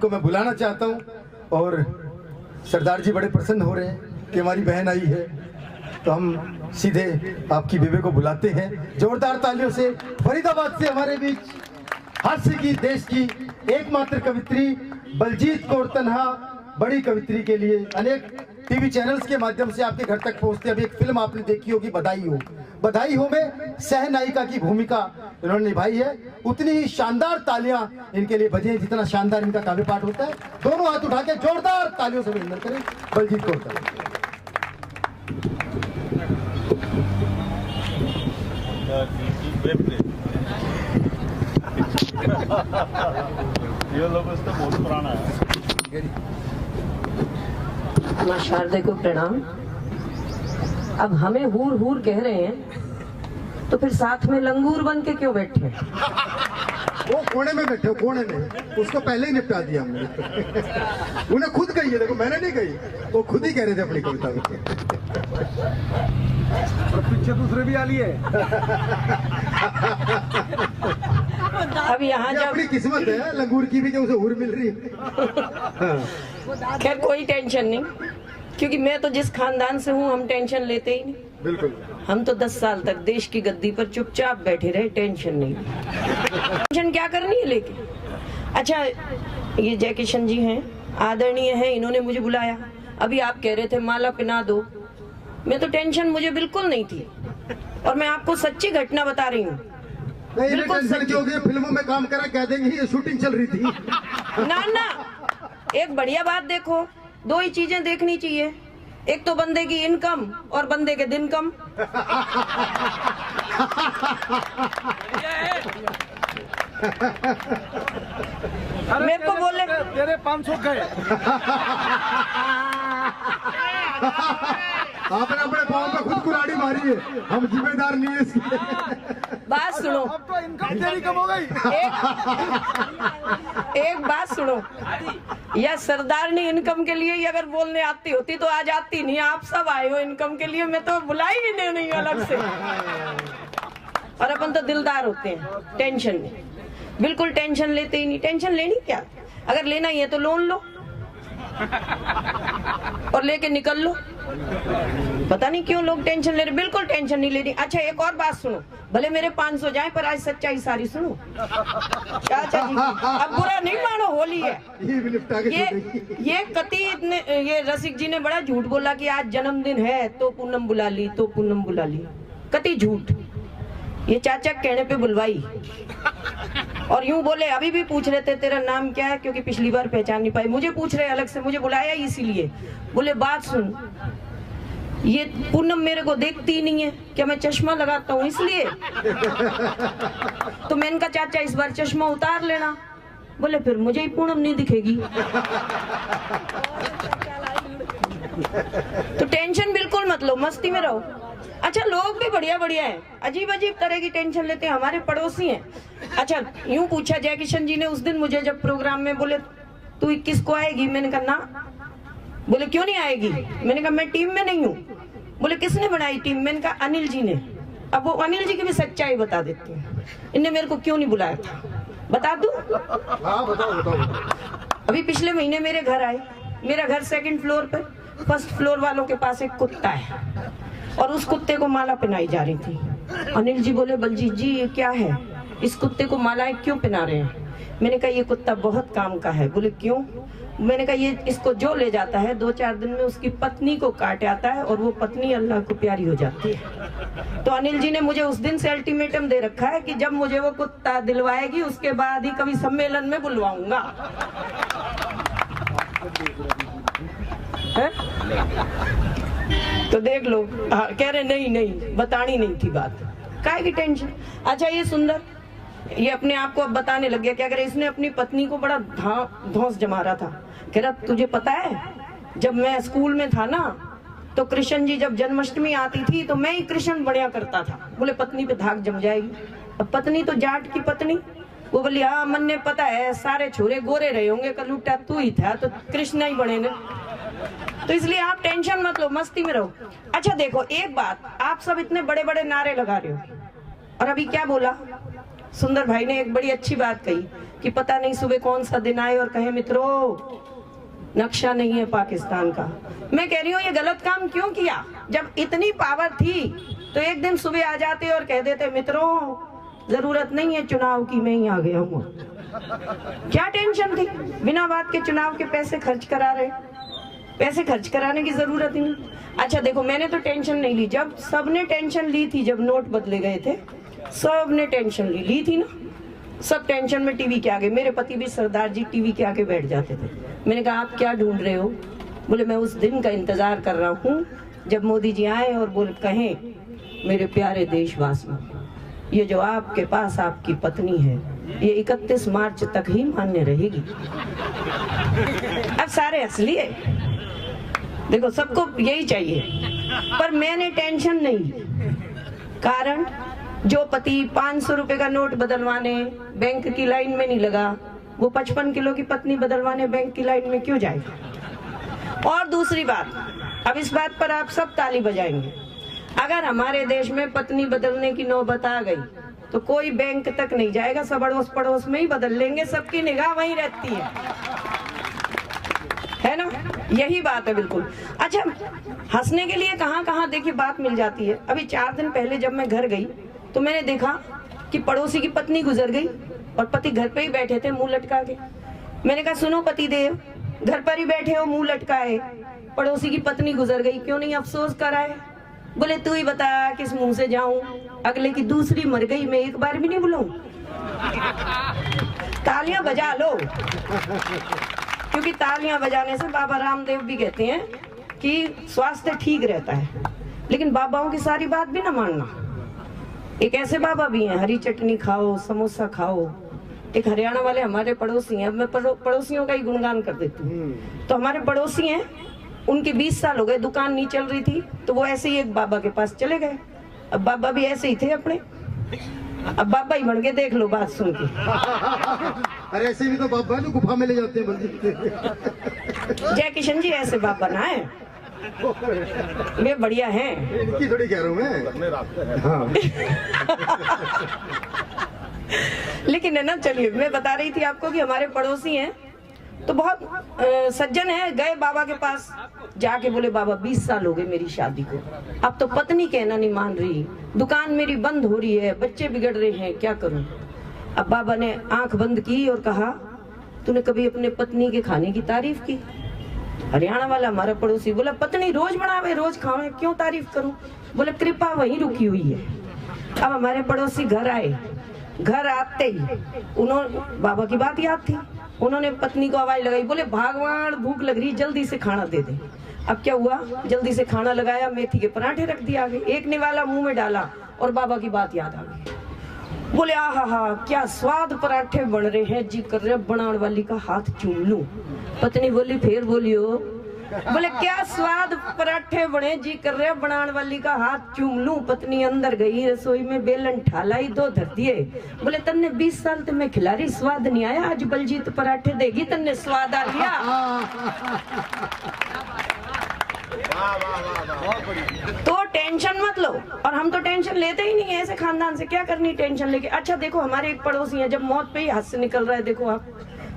उनको मैं बुलाना चाहता हूँ। और सरदार जी बड़े प्रसन्न हो रहे हैं कि हमारी बहन आई है, तो हम सीधे आपकी बेबे को बुलाते हैं जोरदार तालियों से। फरीदाबाद से हमारे बीच हास्य की देश की एकमात्र कवित्री बलजीत कौर तन्हा, बड़ी कवित्री के लिए अनेक टीवी चैनल्स के माध्यम से आपके घर तक पहुंचते। अभी एक फिल्म आपने देखी होगी बधाई हो, बधाई हो में सह नायिका की भूमिका इन्होंने निभाई है। उतनी ही शानदार तालियां इनके लिए बजें जितना शानदार इनका काव्य पाठ होता है। दोनों हाथ उठा के जोरदार तालियों से अभिनंदन करें बलजीत कौर तन्हा। ये लोग तो बहुत पुराना है। मां शारदे को प्रणाम। अब हमें हूर हूर कह रहे हैं तो फिर साथ में लंगूर बन के क्यों बैठे? वो कोने में बैठे हो, कोने में। उसको पहले ही निपटा दिया हमने। उन्हें खुद कही है, देखो मैंने नहीं कही, वो खुद ही कह रहे थे अपनी कविता में। और पीछे दूसरे भी आ लिए। अब यहाँ जब अपनी किस्मत है लंगूर की भी कि उसे हुर मिल रही है। खैर कोई टेंशन नहीं, क्योंकि मैं तो जिस खानदान से हूँ हम टेंशन लेते ही नहीं। बिल्कुल, हम तो 10 साल तक देश की गद्दी पर चुपचाप बैठे रहे, टेंशन नहीं। टेंशन क्या करनी है लेके। अच्छा, ये जय किशन जी हैं, आदरणीय हैं, इन्होंने मुझे बुलाया। अभी आप कह रहे थे माला पिना दो, मैं तो टेंशन मुझे बिल्कुल नहीं थी। और मैं आपको सच्ची घटना बता रही हूँ। बिल्कुल सच्ची हो गई। फिल्मों में काम करा कह देंगे ये शूटिंग चल रही थी। ना ना, एक बढ़िया बात देखो, दो ही चीजें देखनी चाहिए, एक तो बंदे की इनकम और बंदे के दिन कम। मेरे को बोले तेरे 500 गए। आपने अपने पाँव पे खुद कुल्हाड़ी मारी है, हम जिम्मेदार नहीं है इसके। बात सुनो, अब तो इनकम तेरी कम हो गई। एक बात सुनो, या सरदारनी इनकम के लिए ही अगर बोलने आती होती तो आज आती नहीं। आप सब आए हो इनकम के लिए, मैं तो बुलाई ही नहीं अलग से। और अपन तो दिलदार होते हैं, टेंशन नहीं, बिल्कुल टेंशन लेते ही नहीं। टेंशन लेनी क्या, अगर लेना ही है तो लोन लो और लेके निकल लो। पता नहीं क्यों लोग टेंशन ले रहे, बिल्कुल टेंशन नहीं लेनी। अच्छा, एक और बात सुनो, भले मेरे 500 जाए पर आज सच्चाई सारी सुनो। चाचा जी, अब बुरा नहीं मानो, होली है। ये कति ये रसिक जी ने बड़ा झूठ बोला कि आज जन्मदिन है तो पूनम बुला ली, तो पूनम बुला ली। कति झूठ, ये चाचा कहने पे बुलवाई। और यूं बोले, अभी भी पूछ रहे थे तेरा नाम क्या है, क्योंकि पिछली बार पहचान नहीं पाई। मुझे पूछ रहे अलग से, मुझे बुलाया इसीलिए। बोले बात सुन, ये पूनम मेरे को देखती ही नहीं है, क्या मैं चश्मा लगाता हूँ इसलिए? तो मैंने कहा चाचा इस बार चश्मा उतार लेना। बोले फिर मुझे ही पूनम नहीं दिखेगी। तो टेंशन बिल्कुल मत लो, मस्ती में रहो। अच्छा, लोग भी बढ़िया बढ़िया हैं, अजीब अजीब तरह की टेंशन लेते हैं, हमारे पड़ोसी हैं। अच्छा, यूं पूछा जय किशन जी ने उस दिन मुझे जब प्रोग्राम में, बोले तू 21 को आएगी? मैंने कहा ना। बोले क्यों नहीं आएगी? मैंने कहा मैं टीम में नहीं हूँ। बोले किसने बनाई टीम? मैंने कहा अनिल जी ने। अब वो अनिल जी की भी सच्चाई बता देती हूँ, इनने मेरे को क्यों नहीं बुलाया था, बता दूं? हाँ बताओ। अभी पिछले महीने मेरे घर आए। मेरा घर 2nd फ्लोर पे, 1st फ्लोर वालों के पास एक कुत्ता है और उस कुत्ते को माला पहनाई जा रही थी। अनिल जी बोले बलजीत जी ये क्या है, इस कुत्ते को मालाएं क्यों पहना रहे हैं? मैंने कहा ये कुत्ता बहुत काम का है। बोले क्यों? मैंने कहा ये इसको जो ले जाता है 2-4 दिन में उसकी पत्नी को काट आता है और वो पत्नी अल्लाह को प्यारी हो जाती है। तो अनिल जी ने मुझे उस दिन से अल्टीमेटम दे रखा है कि जब मुझे वो कुत्ता दिलवाएगी उसके बाद ही कभी सम्मेलन में बुलवाऊंगा। तो देख लो। हाँ, कह रहे नहीं बतानी नहीं थी बात, काहे की टेंशन। अच्छा, ये सुंदर ये अपने आप को अब बताने लग गया, क्या करे, इसने अपनी पत्नी को बड़ा धौंस जमा रहा था। कह रहा तुझे पता है जब मैं स्कूल में था ना तो कृष्ण जी जब जन्माष्टमी आती थी तो मैं ही कृष्ण बढ़िया करता था। बोले पत्नी पे धाक जम जाएगी। अब पत्नी तो जाट की पत्नी, वो बोली हाँ मन ने पता है सारे छोरे गोरे रहे होंगे, कलूटा तू ही था तो कृष्ण ही बने ने। तो इसलिए आप टेंशन मत लो, मस्ती में रहो। अच्छा देखो एक बात, आप सब इतने बड़े बड़े नारे लगा रहे हो और अभी क्या बोला, सुंदर भाई ने एक बड़ी अच्छी बात कही कि पता नहीं सुबह कौन सा दिन आए और कहे मित्रों नक्शा नहीं है पाकिस्तान का। मैं कह रही हूँ ये गलत काम क्यों किया? जब इतनी पावर थी तो एक दिन सुबह आ जाते और कह देते मित्रों जरूरत नहीं है चुनाव की, मैं ही आ गया हूँ। क्या टेंशन थी? बिना बात के चुनाव के पैसे खर्च करा रहे, पैसे खर्च कराने की जरूरत ही नहीं। अच्छा देखो, मैंने तो टेंशन नहीं ली, जब सबने टेंशन ली थी, जब नोट बदले गए थे सबने टेंशन ली थी ना, सब टेंशन में टीवी के आगे। मेरे पति भी सरदार जी टीवी के आगे बैठ जाते थे। मैंने कहा आप क्या ढूंढ रहे हो? बोले मैं उस दिन का इंतजार कर रहा हूँ जब मोदी जी आए और बोले कहें मेरे प्यारे देशवासियों, ये जो आपके पास आपकी पत्नी है ये 31 मार्च तक ही मान्य रहेगी। अब सारे असली है, देखो सबको यही चाहिए, पर मैंने टेंशन नहीं ली। कारण जो पति 500 रुपए का नोट बदलवाने बैंक की लाइन में नहीं लगा, वो 55 किलो की पत्नी बदलवाने बैंक की लाइन में क्यों जाएगा? और दूसरी बात, अब इस बात पर आप सब ताली बजाएंगे, अगर हमारे देश में पत्नी बदलने की नौबत आ गई तो कोई बैंक तक नहीं जाएगा, सब अड़ोस पड़ोस में ही बदल लेंगे, सबकी निगाह वहीं रहती है ना? यही बात है बिल्कुल। अच्छा, हंसने के लिए कहाँ कहाँ देखिए बात मिल जाती है। अभी 4 दिन पहले जब मैं घर गई तो मैंने देखा कि पड़ोसी की पत्नी गुजर गई और पति घर पे ही बैठे थे मुंह लटका के। मैंने कहा सुनो पति देव, घर पर ही बैठे हो मुंह लटकाए, पड़ोसी की पत्नी गुजर गई, क्यों नहीं अफसोस कराए? बोले तू ही बता किस मुंह से जाऊं, अगले की दूसरी मर गई, मैं एक बार भी नहीं बुलाऊं? तालियां बजा लो, क्योंकि तालियां बजाने से बाबा रामदेव भी कहते हैं कि स्वास्थ्य ठीक रहता है। लेकिन बाबाओं की सारी बात भी ना मानना। एक ऐसे बाबा भी हैं, हरी चटनी खाओ, समोसा खाओ। एक हरियाणा वाले हमारे पड़ोसी हैं, अब मैं पड़ोसियों का ही गुणगान कर देती हूँ। तो हमारे पड़ोसी हैं, उनके 20 साल हो गए, दुकान नहीं चल रही थी, तो वो ऐसे ही एक बाबा के पास चले गए। अब बाबा भी ऐसे ही थे अपने, अब बाबा ही बन के देख लो बात सुन के। अरे ऐसे भी तो बाबा जो गुफा में ले जाते हैं बंदी। जय किशन जी ऐसे बाबा ना है, वे बढ़िया हैं। इनकी थोड़ी कह रहा हूँ मैं। हाँ। लेकिन है ना, चलिए मैं बता रही थी आपको कि हमारे पड़ोसी हैं तो बहुत सज्जन है। गए बाबा के पास, जाके बोले बाबा 20 साल हो गए मेरी शादी को, अब तो पत्नी कहना नहीं मान रही, दुकान मेरी बंद हो रही है, बच्चे बिगड़ रहे हैं, क्या करूं? अब बाबा ने आंख बंद की और कहा तूने कभी अपने पत्नी के खाने की तारीफ की? हरियाणा वाला हमारा पड़ोसी बोला पत्नी रोज बनावे रोज खावे, क्यों तारीफ करूं? बोले कृपा वहीं रुकी हुई है। अब हमारे पड़ोसी घर आए, घर आते ही उन्होंने, बाबा की बात याद थी, उन्होंने पत्नी को आवाज लगाई, बोले भगवान भूख लग रही, जल्दी से खाना दे दे। अब क्या हुआ, जल्दी से खाना लगाया, मेथी के पराठे रख दिया आगे, एक निवाला मुंह में डाला और बाबा की बात याद आ गई। बोले आहा हा क्या स्वाद पराठे बन रहे हैं, जी कर रहे बनाने वाली का हाथ चूम लूं। पत्नी बोली, फिर बोलियो। बोले क्या स्वाद पराठे बने, जी कर रहे बनाने वाली का हाथ चूम लूं। पत्नी अंदर गई, रसोई में बेलन ठालाई, 2 धर दिए। बोले तन्ने 20 साल तो मैं खिला रही, स्वाद नहीं आया, आज बलजीत पराठे देगी, तन्ने स्वाद आ गया। तो टेंशन मत लो, और हम तो टेंशन लेते ही नहीं है ऐसे खानदान से, क्या करनी टेंशन लेके। अच्छा देखो, हमारे एक पड़ोसी है, जब मौत पे ही हाथ से निकल रहा है, देखो आप,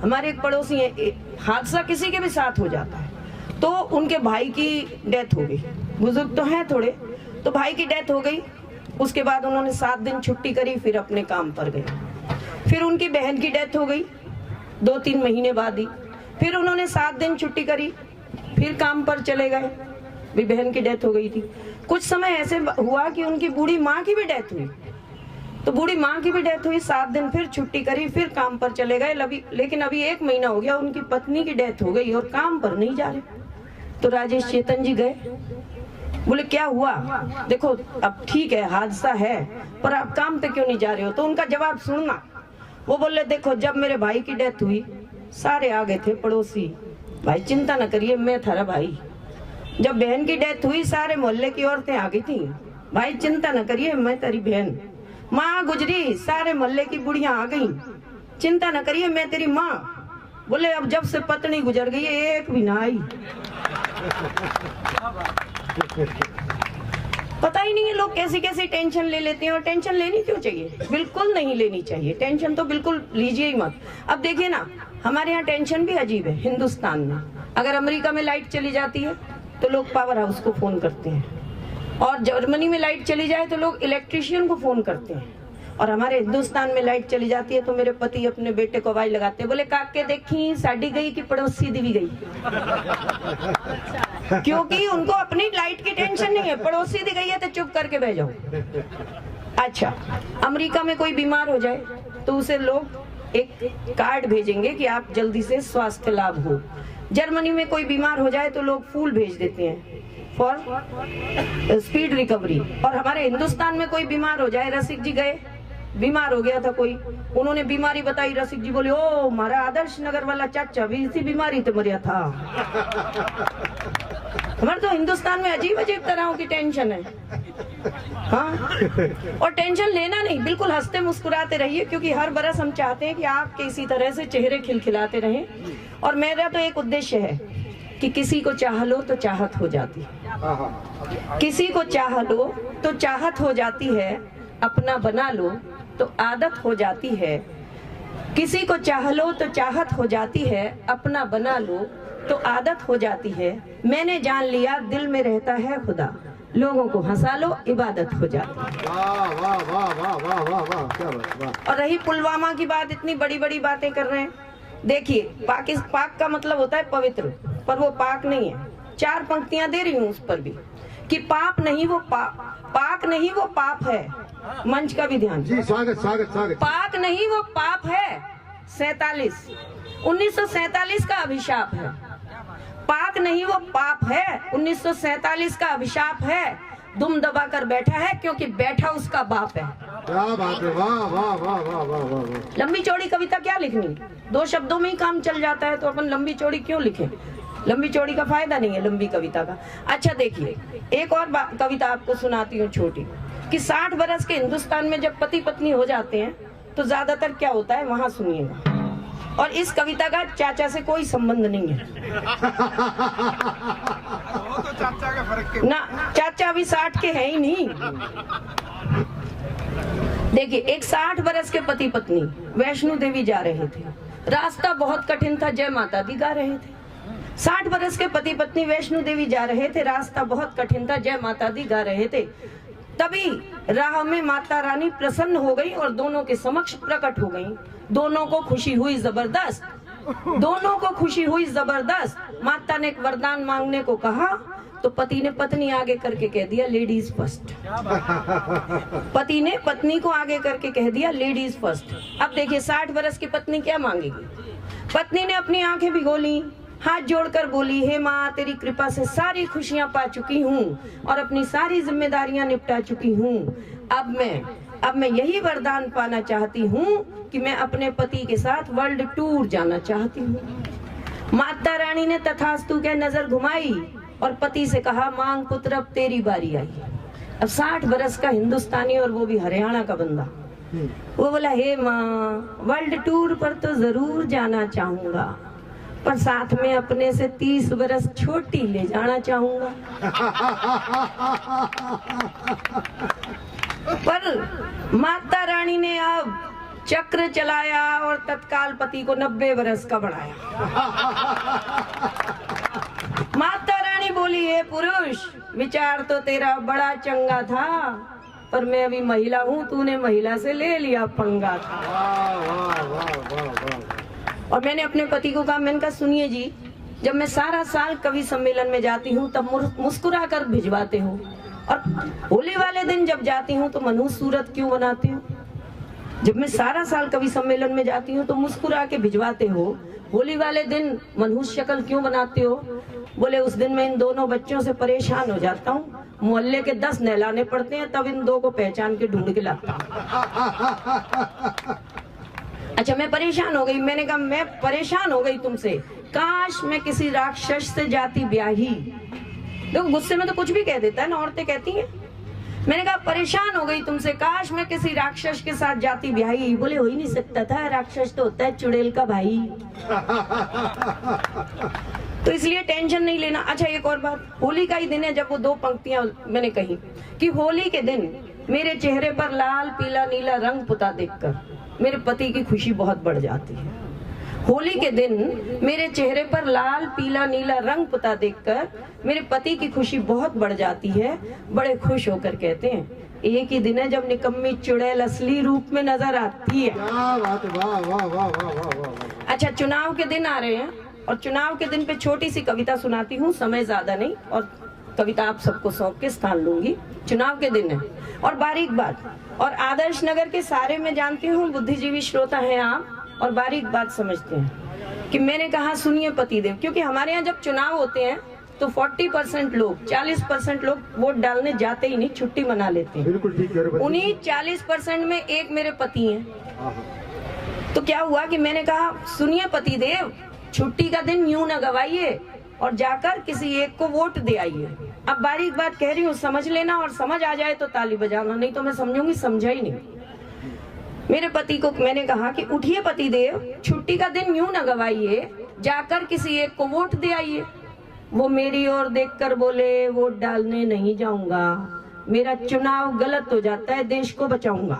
हमारे एक पड़ोसी है, हादसा किसी के भी साथ हो जाता है, तो उनके भाई की डेथ हो गई, बुजुर्ग तो हैं थोड़े, तो भाई की डेथ हो गई। उसके बाद उन्होंने 7 दिन छुट्टी करी, फिर अपने काम पर गए। फिर उनकी बहन की डेथ हो गई 2-3 महीने बाद ही, फिर उन्होंने 7 दिन छुट्टी करी, फिर काम पर चले गए, भी बहन की डेथ हो गई थी। कुछ समय ऐसे हुआ कि उनकी बूढ़ी माँ की भी डेथ हुई, तो बूढ़ी माँ की भी डेथ हुई, 7 दिन फिर छुट्टी करी, फिर काम पर चले गए। लेकिन अभी 1 महीना हो गया, उनकी पत्नी की डेथ हो गई और काम पर नहीं जा रहे। तो राजेश चेतन जी गए, बोले क्या हुआ? देखो अब ठीक है हादसा है, पर आप काम पे क्यों नहीं जा रहे हो? तो उनका जवाब सुनना। वो बोले देखो, जब मेरे भाई की डेथ हुई सारे आ गए थे पड़ोसी, भाई चिंता न करिए मैं थारा भाई। जब बहन की डेथ हुई सारे मोहल्ले की औरतें आ गई थी, भाई चिंता न करिए मैं तेरी बहन। माँ गुजरी, सारे मोहल्ले की बुढ़ियां आ गई, चिंता न करिए मैं तेरी माँ। बोले अब जब से पत्नी गुजर गई एक भी ना आई। पता ही नहीं है लोग कैसी कैसी टेंशन ले लेते हैं। और टेंशन लेनी क्यों चाहिए? बिल्कुल नहीं लेनी चाहिए टेंशन, तो बिल्कुल लीजिए ही मत। अब देखिए ना, हमारे यहाँ टेंशन भी अजीब है हिंदुस्तान में। अगर अमेरिका में लाइट चली जाती है तो लोग पावर हाउस को फोन करते हैं, और जर्मनी में लाइट चली जाए तो लोग इलेक्ट्रिशियन को फोन करते हैं, और हमारे हिंदुस्तान में लाइट चली जाती है तो मेरे पति अपने बेटे को आवाज लगाते हैं, बोले काके देखी साड़ी गई कि पड़ोसी दी भी गई। क्योंकि उनको अपनी लाइट की टेंशन नहीं है, पड़ोसी दी गई है तो चुप करके बह जाओ। अच्छा, अमेरिका में कोई बीमार हो जाए तो उसे लोग एक कार्ड भेजेंगे कि आप जल्दी से स्वास्थ्य लाभ हो। जर्मनी में कोई बीमार हो जाए तो लोग फूल भेज देते हैं फॉर स्पीड रिकवरी। और हमारे हिंदुस्तान में कोई बीमार हो जाए, रसिक जी गए, बीमार हो गया था कोई, उन्होंने बीमारी बताई, रसिक जी बोले ओ हमारा आदर्श नगर वाला चाचा भी इसी बीमारी से मरिया था। हमारे तो हिंदुस्तान में अजीब अजीब तरह की टेंशन है। हाँ, और टेंशन लेना नहीं, बिल्कुल हंसते मुस्कुराते रहिए, क्योंकि हर बरस हम चाहते हैं कि आप किसी तरह से चेहरे खिलखिलाते रहें। और मेरा तो एक उद्देश्य है कि किसी को चाह लो तो चाहत हो जाती है, किसी को चाह लो तो चाहत हो जाती है, अपना बना लो तो आदत हो जाती है। किसी को चाह लो तो चाहत हो जाती है, अपना बना लो तो आदत हो जाती है। मैंने जान लिया दिल में रहता है खुदा, लोगों को हंसा लो इबादत हो जाती है। वाह वाह वाह वाह वाह वाह वाह, क्या बात, वाह। और रही पुलवामा की बात, इतनी बड़ी बड़ी बातें कर रहे हैं। देखिए, पाक का मतलब होता है पवित्र, पर वो पाक नहीं है। 4 पंक्तियां दे रही हूँ उस पर भी कि पाप नहीं वो पाक नहीं वो पाप है। मंच का भी ध्यान जी, स्वागत स्वागत स्वागत। पाक नहीं वो पाप है। 1947 का अभिशाप है। पाक नहीं वो पाप है, 1947 का अभिशाप है। दुम दबा कर बैठा है क्योंकि बैठा उसका बाप है। क्या बात है, वाह वाह वाह वाह वाह वाह। लंबी चौड़ी कविता क्या लिखनी, 2 शब्दों में ही काम चल जाता है, तो अपन लंबी चौड़ी क्यों लिखें? लंबी चौड़ी का फायदा नहीं है लंबी कविता का। अच्छा देखिए, एक और कविता आपको सुनाती हूँ छोटी, कि 60 बरस के हिंदुस्तान में जब पति पत्नी हो जाते हैं तो ज्यादातर क्या होता है, वहां सुनिएगा। और इस कविता का चाचा से कोई संबंध नहीं है ना, चाचा अभी 60 के हैं ही नहीं। देखिए, एक 60 बरस के पति पत्नी वैष्णो देवी जा रहे थे, रास्ता बहुत कठिन था, जय माता दी गा रहे थे। 60 बरस के पति पत्नी वैष्णो देवी जा रहे थे, रास्ता बहुत कठिन था, जय माता दी गा रहे थे। तभी राह में माता रानी प्रसन्न हो गई और दोनों के समक्ष प्रकट हो गई। दोनों को खुशी हुई जबरदस्त, दोनों को खुशी हुई जबरदस्त। माता ने एक वरदान मांगने को कहा तो पति ने पत्नी आगे करके कह दिया लेडीज फर्स्ट। पति ने पत्नी को आगे करके कह दिया लेडीज फर्स्ट। अब देखिए, 60 बरस की पत्नी क्या मांगेगी? पत्नी ने अपनी आंखें भिगोली, हाथ जोड़कर बोली, हे माँ तेरी कृपा से सारी खुशियां पा चुकी हूँ और अपनी सारी जिम्मेदारियां निपटा चुकी हूँ। अब मैं यही वरदान पाना चाहती हूँ कि मैं अपने पति के साथ वर्ल्ड टूर जाना चाहती हूँ। माता रानी ने तथास्तु के नजर घुमाई और पति से कहा, मांग पुत्र अब तेरी बारी आई। अब 60 बरस का हिंदुस्तानी और वो भी हरियाणा का बंदा, वो बोला, हे माँ वर्ल्ड टूर पर तो जरूर जाना चाहूंगा, पर साथ में अपने से 30 बरस छोटी ले जाना चाहूंगा। पर माता रानी ने अब चक्र चलाया और तत्काल पति को 90 बरस का बढ़ाया। माता रानी बोली, हे पुरुष विचार तो तेरा बड़ा चंगा था, पर मैं अभी महिला हूँ, तूने महिला से ले लिया पंगा था। और मैंने अपने पति को कहा, मैंने कहा सुनिए जी, जब मैं सारा साल कवि सम्मेलन में जाती हूँ तब मुस्कुरा कर भिजवाते हो, और होली वाले दिन जब जाती हूँ तो मनहूस सूरत क्यों बनाते हो? जब मैं सारा साल कवि सम्मेलन में जाती हूँ तो मुस्कुरा के भिजवाते हो, होली वाले दिन मनहूस शक्ल क्यों बनाते हो? बोले, उस दिन मैं इन दोनों बच्चों से परेशान हो जाता हूँ, मोहल्ले के 10 नहलाने पड़ते हैं, तब इन 2 को पहचान के ढूंढ के लाता हूँ। अच्छा, मैं परेशान हो गई। मैंने कहा, मैं परेशान हो गई तुमसे, काश मैं किसी राक्षस से जाती ब्याही। देखो, गुस्से में तो कुछ भी कह देता है ना, औरतें कहती हैं। मैंने कहा परेशान हो गई तुमसे, काश मैं किसी राक्षस के साथ जाती ब्याही। बोले हो ही नहीं सकता था, राक्षस तो होता है चुड़ैल का भाई। तो इसलिए टेंशन नहीं लेना। अच्छा एक और बात, होली का ही दिन है जब वो 2 पंक्तियां मैंने कही कि होली के दिन मेरे चेहरे पर लाल पीला नीला रंग पुता देखकर मेरे पति की खुशी बहुत बढ़ जाती है। होली के दिन मेरे चेहरे पर लाल पीला नीला रंग पुता देखकर मेरे पति की खुशी बहुत बढ़ जाती है। बड़े खुश होकर कहते हैं एक ही दिन है जब निकम्मी चुड़ैल असली रूप में नजर आती है। क्या बात, वाह वाह वाह वाह वाह वाह। अच्छा चुनाव के दिन आ रहे हैं और चुनाव के दिन पे छोटी सी कविता सुनाती हूँ, समय ज्यादा नहीं, और कविता आप सबको सौंप के स्थान लूंगी। चुनाव के दिन है और बारीक बात, और आदर्श नगर के सारे मैं जानती हूँ बुद्धिजीवी श्रोता हैं आप और बारीक बात समझते हैं कि मैंने कहा सुनिए पतिदेव, क्योंकि हमारे यहाँ जब चुनाव होते हैं तो 40% लोग 40% लोग वोट डालने जाते ही नहीं, छुट्टी मना लेते हैं। बिल्कुल ठीक है। उन्हीं 40% में एक मेरे पति हैं। तो क्या हुआ कि मैंने कहा सुनिए पतिदेव, छुट्टी का दिन यूं न गवाइए और जाकर किसी एक को वोट दे आइए। अब बारीक बात कह रही हूँ, समझ लेना, और समझ आ जाए तो ताली बजाना, नहीं तो मैं समझूंगी समझा ही नहीं। मेरे पति को मैंने कहा कि उठिए पतिदेव, छुट्टी का दिन यूं न गवाइए, जाकर किसी एक को वोट दे आइए। वो मेरी ओर देखकर बोले वोट डालने नहीं जाऊंगा, मेरा चुनाव गलत हो जाता है, देश को बचाऊंगा।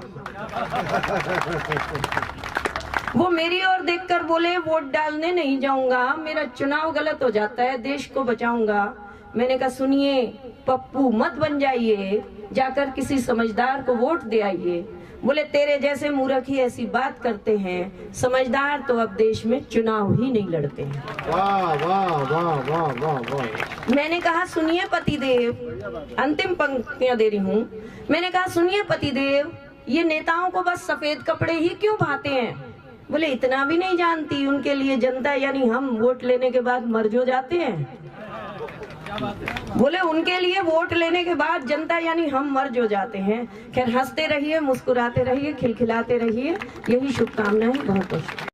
वो मेरी ओर देखकर बोले वोट डालने नहीं जाऊंगा, मेरा चुनाव गलत हो जाता है, देश को बचाऊंगा। मैंने कहा सुनिए पप्पू मत बन जाइए, जाकर किसी समझदार को वोट दे आइए। बोले तेरे जैसे मूर्ख ही ऐसी बात करते हैं, समझदार तो अब देश में चुनाव ही नहीं लड़ते हैं। वाह वाह वाह वाह वाह वाह। मैंने कहा सुनिए पतिदेव, अंतिम पंक्तियां दे रही हूँ। मैंने कहा सुनिए पतिदेव, ये नेताओं को बस सफेद कपड़े ही क्यों भाते हैं? बोले इतना भी नहीं जानती, उनके लिए जनता यानी हम वोट लेने के बाद मर्ज हो जाते हैं। बोले उनके लिए वोट लेने के बाद जनता यानी हम मर्ज हो जाते हैं। खैर हंसते रहिए, मुस्कुराते रहिए, खिलखिलाते रहिए, यही शुभकामनाएं। बहुत बहुत